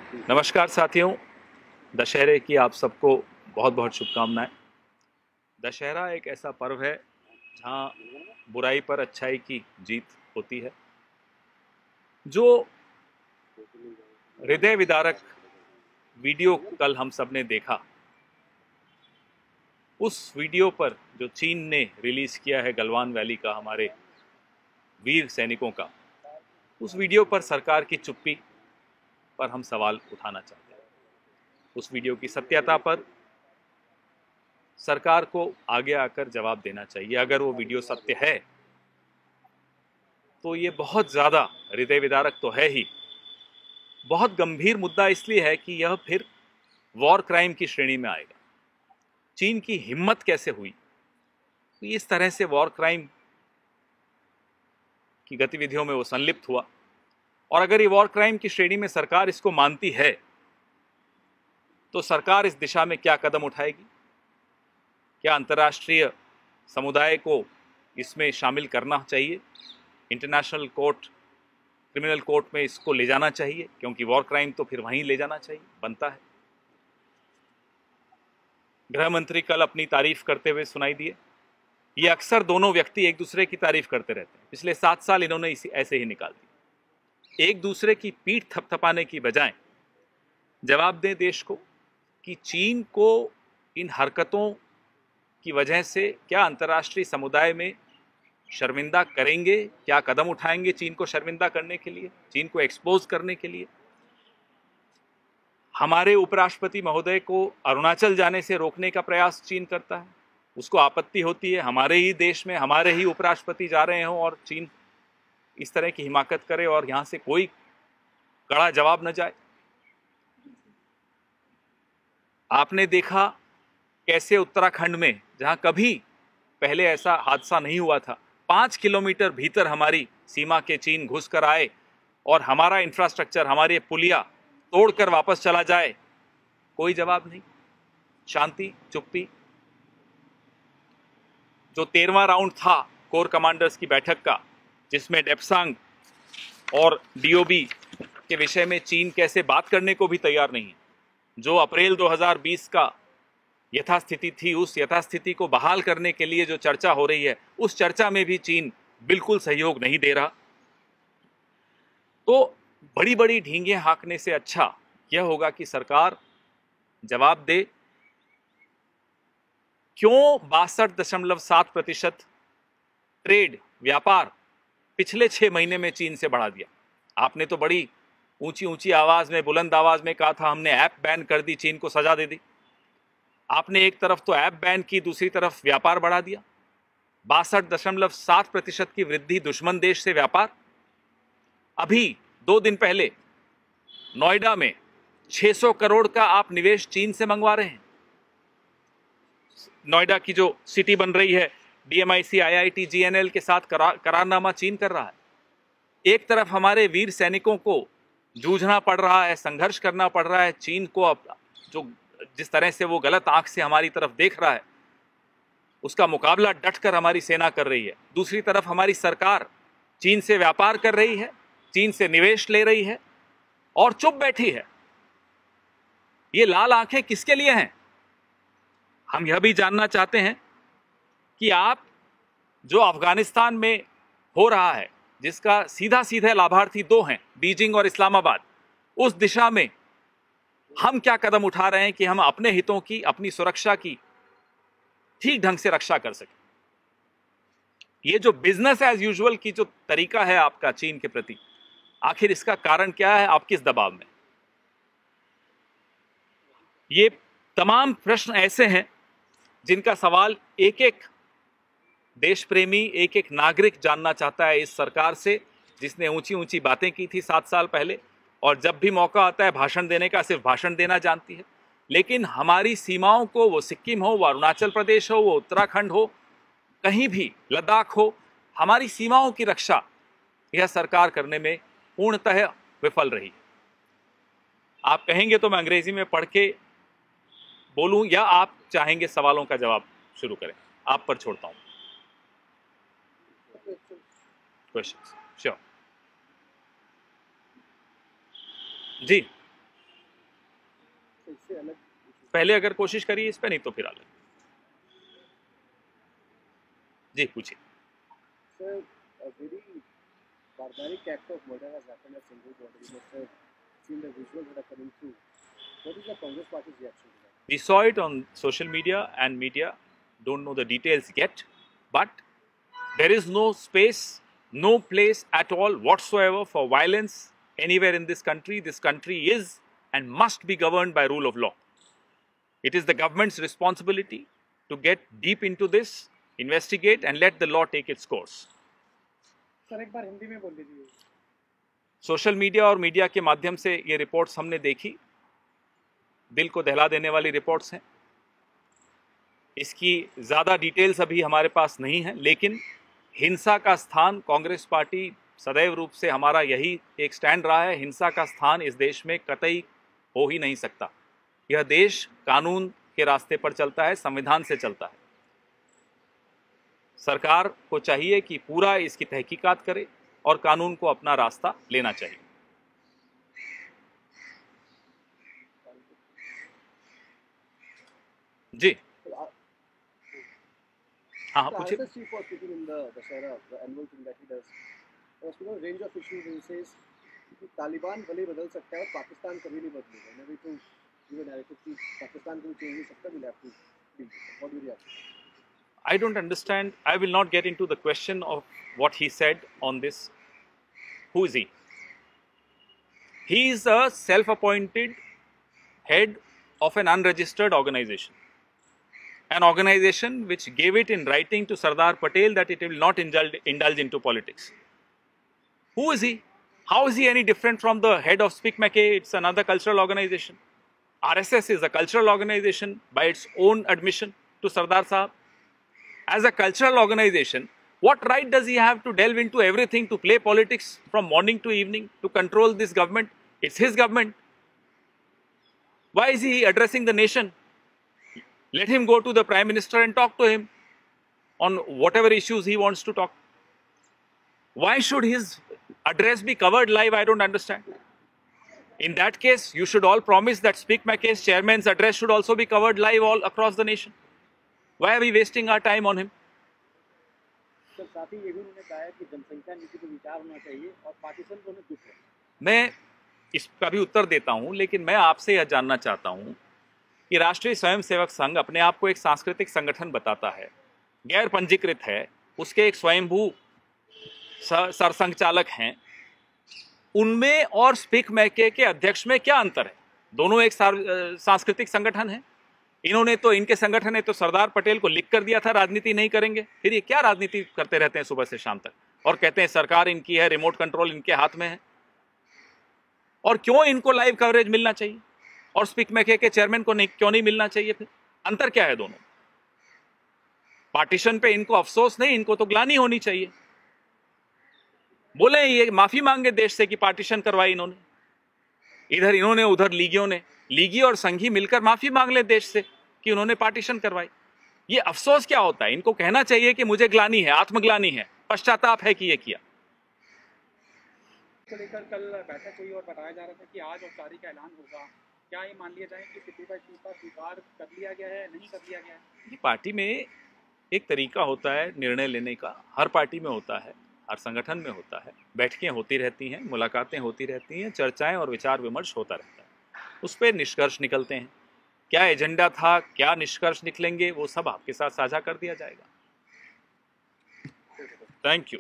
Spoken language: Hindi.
नमस्कार साथियों, दशहरे की आप सबको बहुत बहुत शुभकामनाएं। दशहरा एक ऐसा पर्व है जहां बुराई पर अच्छाई की जीत होती है। जो हृदय विदारक वीडियो कल हम सब ने देखा, उस वीडियो पर जो चीन ने रिलीज किया है गलवान वैली का हमारे वीर सैनिकों का, उस वीडियो पर सरकार की चुप्पी पर हम सवाल उठाना चाहते हैं। उस वीडियो की सत्यता पर सरकार को आगे आकर जवाब देना चाहिए। अगर वो वीडियो सत्य है तो ये बहुत ज़्यादा हृदय विदारक तो है ही, बहुत गंभीर मुद्दा इसलिए है कि यह फिर वॉर क्राइम की श्रेणी में आएगा। चीन की हिम्मत कैसे हुई तो इस तरह से वॉर क्राइम की गतिविधियों में वो संलिप्त हुआ। और अगर ये वॉर क्राइम की श्रेणी में सरकार इसको मानती है तो सरकार इस दिशा में क्या कदम उठाएगी? क्या अंतर्राष्ट्रीय समुदाय को इसमें शामिल करना चाहिए? इंटरनेशनल कोर्ट, क्रिमिनल कोर्ट में इसको ले जाना चाहिए, क्योंकि वॉर क्राइम तो फिर वहीं ले जाना चाहिए, बनता है। गृह मंत्री कल अपनी तारीफ करते हुए सुनाई दिए। ये अक्सर दोनों व्यक्ति एक दूसरे की तारीफ करते रहते हैं। पिछले 7 साल इन्होंने ऐसे ही निकाल दिए। एक दूसरे की पीठ थपथपाने की बजाय जवाब दें देश को कि चीन को इन हरकतों की वजह से क्या अंतर्राष्ट्रीय समुदाय में शर्मिंदा करेंगे, क्या कदम उठाएंगे चीन को शर्मिंदा करने के लिए, चीन को एक्सपोज करने के लिए। हमारे उपराष्ट्रपति महोदय को अरुणाचल जाने से रोकने का प्रयास चीन करता है, उसको आपत्ति होती है हमारे ही देश में हमारे ही उपराष्ट्रपति जा रहे हों और चीन इस तरह की हिमाकत करे और यहां से कोई कड़ा जवाब न जाए। आपने देखा कैसे उत्तराखंड में, जहां कभी पहले ऐसा हादसा नहीं हुआ था, 5 किलोमीटर भीतर हमारी सीमा के चीन घुस कर आए और हमारा इंफ्रास्ट्रक्चर, हमारे पुलिया तोड़कर वापस चला जाए, कोई जवाब नहीं, शांति, चुप्पी। जो 13वां राउंड था कोर कमांडर्स की बैठक का, जिसमें डेप्सांग और डीओबी के विषय में चीन कैसे बात करने को भी तैयार नहीं है। जो अप्रैल 2020 का यथास्थिति थी, उस यथास्थिति को बहाल करने के लिए जो चर्चा हो रही है, उस चर्चा में भी चीन बिल्कुल सहयोग नहीं दे रहा। तो बड़ी बड़ी ढींगे हाँकने से अच्छा यह होगा कि सरकार जवाब दे, क्यों 62.7% ट्रेड, व्यापार पिछले 6 महीने में चीन से बढ़ा दिया? आपने तो बड़ी ऊंची ऊंची आवाज में, बुलंद आवाज में कहा था हमने ऐप बैन कर दी, चीन को सजा दे दी। आपने एक तरफ तो ऐप बैन की, दूसरी तरफ व्यापार बढ़ा दिया। 62.7% की वृद्धि दुश्मन देश से व्यापार। अभी 2 दिन पहले नोएडा में 600 करोड़ का आप निवेश चीन से मंगवा रहे हैं। नोएडा की जो सिटी बन रही है, डीएमआईसी, आईआईटी, जीएनएल के साथ करारनामा चीन कर रहा है। एक तरफ हमारे वीर सैनिकों को जूझना पड़ रहा है, संघर्ष करना पड़ रहा है। चीन को अब जो जिस तरह से वो गलत आंख से हमारी तरफ देख रहा है, उसका मुकाबला डटकर हमारी सेना कर रही है। दूसरी तरफ हमारी सरकार चीन से व्यापार कर रही है, चीन से निवेश ले रही है और चुप बैठी है। ये लाल आंखें किसके लिए हैं? हम यह भी जानना चाहते हैं कि आप जो अफगानिस्तान में हो रहा है, जिसका सीधा सीधा लाभार्थी 2 हैं, बीजिंग और इस्लामाबाद, उस दिशा में हम क्या कदम उठा रहे हैं कि हम अपने हितों की, अपनी सुरक्षा की ठीक ढंग से रक्षा कर सकें। ये जो बिजनेस एज यूजुअल की जो तरीका है आपका चीन के प्रति, आखिर इसका कारण क्या है? आप किस दबाव में? ये तमाम प्रश्न ऐसे हैं जिनका सवाल एक एक देश प्रेमी, एक एक नागरिक जानना चाहता है इस सरकार से, जिसने ऊंची ऊंची बातें की थी 7 साल पहले, और जब भी मौका आता है भाषण देने का, सिर्फ भाषण देना जानती है। लेकिन हमारी सीमाओं को, वो सिक्किम हो, वो अरुणाचल प्रदेश हो, वो उत्तराखंड हो, कहीं भी लद्दाख हो, हमारी सीमाओं की रक्षा यह सरकार करने में पूर्णतः विफल रही। आप कहेंगे तो मैं अंग्रेजी में पढ़ के बोलूं, या आप चाहेंगे सवालों का जवाब शुरू करें? आप पर छोड़ता हूं क्वेश्चंस। श्योर जी। पहले अगर कोशिश करिए इस पे, नहीं तो फिर अलग। जी पूछिए। Sir, a very barbaric act of murder has happened at Sindhu border. You must have seen the visuals that are coming through. What is the Congress party's reaction to that? We saw it on social media and media. Don't know the details yet, but there is no space, no place at all whatsoever for violence anywhere in this country. This country is and must be governed by rule of law. It is the government's responsibility to get deep into this, investigate and let the law take its course. Sir एक बार हिंदी में बोल दीजिए। सोशल मीडिया और मीडिया के माध्यम से ये रिपोर्ट्स हमने देखी, दिल को दहला देने वाली रिपोर्ट्स हैं। इसकी ज़्यादा डिटेल्स अभी हमारे पास नहीं है, लेकिन हिंसा का स्थान, कांग्रेस पार्टी सदैव रूप से हमारा यही एक स्टैंड रहा है, हिंसा का स्थान इस देश में कतई हो ही नहीं सकता। यह देश कानून के रास्ते पर चलता है, संविधान से चलता है। सरकार को चाहिए कि पूरा इसकी तहकीकात करे और कानून को अपना रास्ता लेना चाहिए। जी हाँ पूछिए। तालिबान भले बदल सकता है, पाकिस्तान कभी नहीं बदलेगा। मैं तो ये नैरेटिव कि पाकिस्तान को चेंज नहीं सकता, we'll have to deal with it. What do you react? I don't understand. I will not get into the question of what he said on this. Who is he? He is a self-appointed head of an unregistered organization. An organization which gave it in writing to Sardar Patel that it will not indulge into politics. Who is he? How is he any different from the head of Speak Mackay? It's another cultural organization. RSS is a cultural organization by its own admission to Sardar Sahab. As a cultural organization, what right does he have to delve into everything, to play politics from morning to evening, to control this government? It's his government. Why is he addressing the nation? Let him go to the Prime Minister and talk to him on whatever issues he wants to talk. Why should his address be covered live? I don't understand. In that case, you should all promise that Speak Mackay's chairman's address should also be covered live all across the nation. Why are we wasting our time on him? Sir साथ ही ये भी उन्होंने कहा है कि जनसंख्या नीति पर विचार होना चाहिए और पाकिस्तान को उन्हें दुख है। मैं इसका भी उत्तर देता हूं, लेकिन मैं आपसे यह जानना चाहता हूं कि राष्ट्रीय स्वयंसेवक संघ अपने आप को एक सांस्कृतिक संगठन बताता है, गैर पंजीकृत है, उसके एक स्वयंभू सरसंघचालक हैं, उनमें और स्पीक मैके के अध्यक्ष में क्या अंतर है? दोनों एक सांस्कृतिक संगठन है। इन्होंने तो, इनके संगठन ने तो सरदार पटेल को लिख कर दिया था राजनीति नहीं करेंगे, फिर ये क्या राजनीति करते रहते हैं सुबह से शाम तक और कहते हैं सरकार इनकी है, रिमोट कंट्रोल इनके हाथ में है। और क्यों इनको लाइव कवरेज मिलना चाहिए और स्पीक मैके के चेयरमैन को नहीं, क्यों नहीं मिलना चाहिए? फिर अंतर क्या है दोनों? पार्टीशन पे इनको अफसोस नहीं, इनको तो ग्लानि होनी चाहिए। बोले ये माफी मांगे देश से कि पार्टीशन करवाई इन्होंने, इधर इन्होंने उधर लीगियों ने, लीगी और संघी मिलकर माफी मांग ले देश से कि उन्होंने पार्टीशन करवाई। ये अफसोस क्या होता है? इनको कहना चाहिए कि मुझे ग्लानि है, आत्मग्लानि है, पश्चाताप है कि ये किया। को लेकर कल बैठक हुई और बताया जा रहा था कि आज औपचारिक ऐलान होगा। क्या ये मान लिया जाए कि 50/50 का स्वीकार कर लिया गया है, नहीं कर लिया गया है? पार्टी में एक तरीका होता है निर्णय लेने का, हर पार्टी में होता है, हर संगठन में होता है, बैठकें होती रहती हैं, मुलाकातें होती रहती हैं, चर्चाएं और विचार विमर्श होता रहता है, उस पर निष्कर्ष निकलते हैं। क्या एजेंडा था, क्या निष्कर्ष निकलेंगे, वो सब आपके साथ साझा कर दिया जाएगा। Thank you.